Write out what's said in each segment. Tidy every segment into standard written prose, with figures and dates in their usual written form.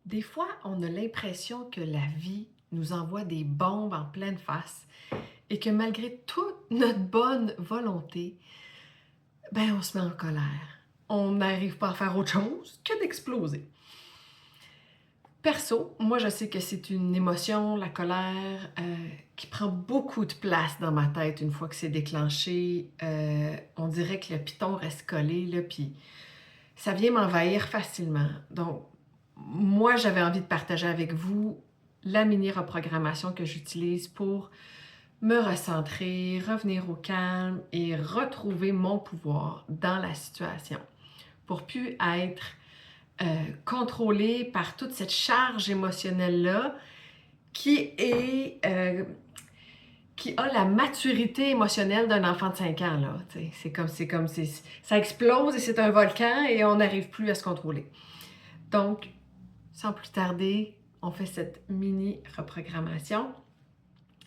Des fois, on a l'impression que la vie nous envoie des bombes en pleine face et que malgré toute notre bonne volonté, on se met en colère. On n'arrive pas à faire autre chose que d'exploser. Perso, moi je sais que c'est une émotion, la colère, qui prend beaucoup de place dans ma tête une fois que c'est déclenché. On dirait que le piton reste collé, là, puis ça vient m'envahir facilement. Donc, moi, j'avais envie de partager avec vous la mini-reprogrammation que j'utilise pour me recentrer, revenir au calme et retrouver mon pouvoir dans la situation. Pour plus être contrôlée par toute cette charge émotionnelle-là qui a la maturité émotionnelle d'un enfant de 5 ans. Là. Ça explose et c'est un volcan et on n'arrive plus à se contrôler. Donc, sans plus tarder, on fait cette mini-reprogrammation.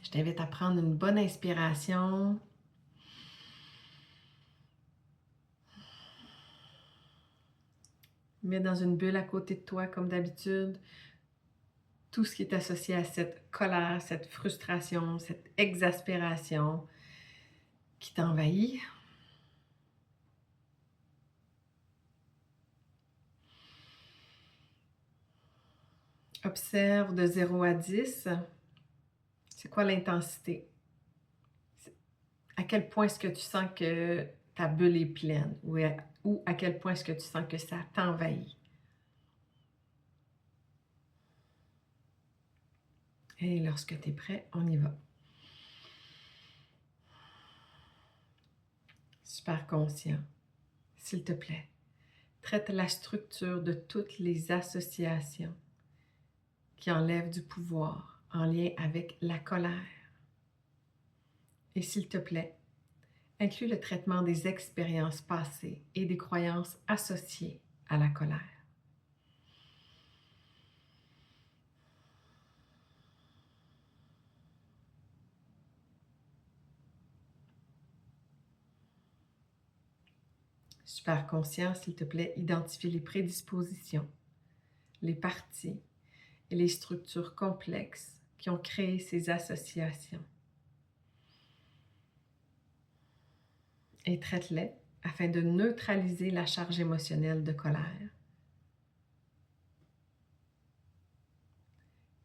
Je t'invite à prendre une bonne inspiration. Mets dans une bulle à côté de toi, comme d'habitude, tout ce qui est associé à cette colère, cette frustration, cette exaspération qui t'envahit. Observe de 0 à 10. C'est quoi l'intensité? À quel point est-ce que tu sens que ta bulle est pleine? Ou à quel point est-ce que tu sens que ça t'envahit? Et lorsque tu es prêt, on y va. Super conscient, s'il te plaît, traite la structure de toutes les associations qui enlèvent du pouvoir en lien avec la colère. Et s'il te plaît, inclus le traitement des expériences passées et des croyances associées à la colère. Super conscient, s'il te plaît, identifie les prédispositions, les parties et les structures complexes qui ont créé ces associations. Et traite-les afin de neutraliser la charge émotionnelle de colère.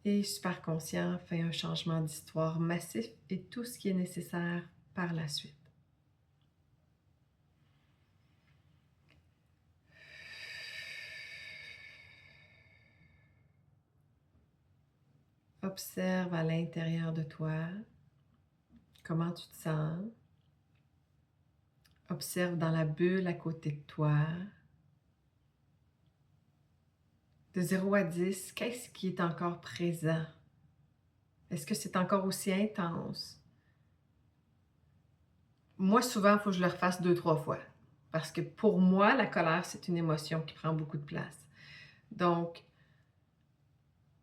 Et super conscient, fais un changement d'histoire massif et tout ce qui est nécessaire par la suite. Observe à l'intérieur de toi comment tu te sens. Observe dans la bulle à côté de toi. De 0 à 10, qu'est-ce qui est encore présent? Est-ce que c'est encore aussi intense? Moi, souvent, il faut que je le refasse 2-3 fois. Parce que pour moi, la colère, c'est une émotion qui prend beaucoup de place. Donc,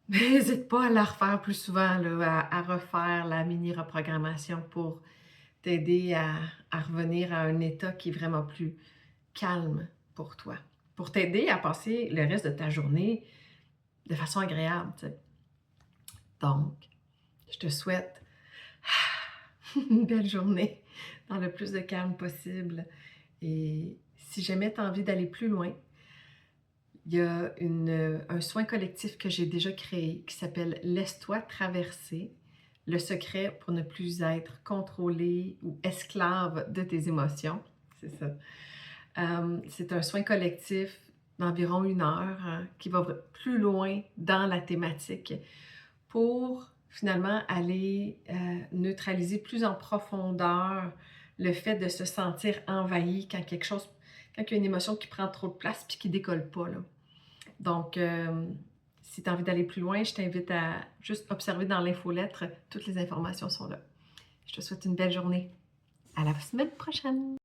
n'hésite pas à la refaire plus souvent, là, à refaire la mini-reprogrammation pour t'aider à revenir à un état qui est vraiment plus calme pour toi. Pour t'aider à passer le reste de ta journée de façon agréable. Tu sais. Donc, je te souhaite une belle journée dans le plus de calme possible. Et si jamais tu as envie d'aller plus loin, il y a un soin collectif que j'ai déjà créé qui s'appelle « Laisse-toi traverser ». Le secret pour ne plus être contrôlé ou esclave de tes émotions. C'est ça. C'est un soin collectif d'environ 1 heure qui va plus loin dans la thématique pour finalement aller neutraliser plus en profondeur le fait de se sentir envahi quand il y a une émotion qui prend trop de place puis qui ne décolle pas. Là. Donc, si tu as envie d'aller plus loin, je t'invite à juste observer dans l'infolettre. Toutes les informations sont là. Je te souhaite une belle journée. À la semaine prochaine!